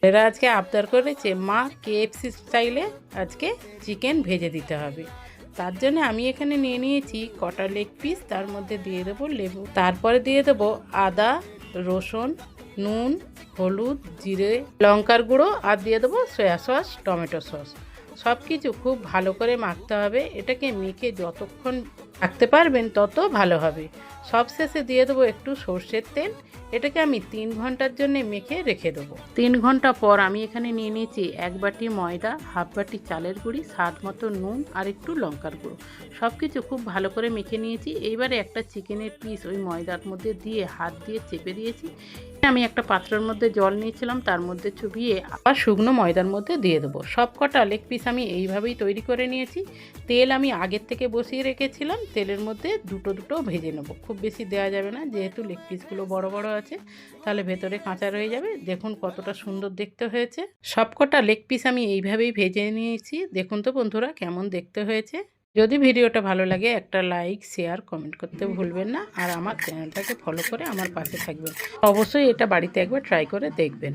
এরা আজকে আবদার করেছে মা কেএফসি স্টাইলে আজকে চিকেন ভেজে দিতে হবে। তার জন্য আমি এখানে নিয়ে নিয়েছি কটা লেগ পিস, তার মধ্যে দিয়ে দেবো লেবু, তারপরে দিয়ে দেবো আদা, রসুন, নুন, হলুদ, জিরে, লঙ্কার গুঁড়ো, আর দিয়ে দেবো সয়া সস, টমেটো সস। সব কিছু খুব ভালো করে মাখতে হবে। এটাকে মেখে যতক্ষণ রাখতে পারবেন তত ভালো হবে। সবশেষে দিয়ে দেবো একটু সর্ষের তেল। এটাকে আমি 3 ঘন্টার জন্য মেখে রেখে দেবো। 3 ঘন্টা পর আমি এখানে নিয়ে নিয়েছি 1 বাটি ময়দা, হাফ বাটি চালের গুঁড়ি, স্বাদ মতো নুন আর একটু লঙ্কার গুঁড়ো। সব কিছু খুব ভালো করে মেখে নিয়েছি। এইবারে একটা চিকেনের পিস ওই ময়দার মধ্যে দিয়ে হাত দিয়ে চেপে দিয়েছি। আমি একটা পাত্রের মধ্যে জল নিয়েছিলাম, তার মধ্যে চুবিয়ে আবার শুকনো ময়দার মধ্যে দিয়ে দেবো। সব কটা লেগ পিস আমি এইভাবেই তৈরি করে নিয়েছি। তেল আমি আগের থেকে বসিয়ে রেখেছিলাম, তেলের মধ্যে দুটো দুটো ভেজে নেবো। খুব বেশি দেওয়া যাবে না, যেহেতু লেগ পিসগুলো বড় বড় আছে, তাহলে ভেতরে কাঁচা রয়ে যাবে। দেখুন কতটা সুন্দর দেখতে হয়েছে। সব কটা লেগ পিস আমি এইভাবেই ভেজে নিয়েছি। দেখুন তো বন্ধুরা কেমন দেখতে হয়েছে। যদি ভিডিওটা ভালো লাগে একটা লাইক, শেয়ার, কমেন্ট করতে ভুলবেন না। আর আমার চ্যানেলটাকে ফলো করে আমার পাশে থাকবেন। অবশ্যই এটা বাড়িতে একবার ট্রাই করে দেখবেন।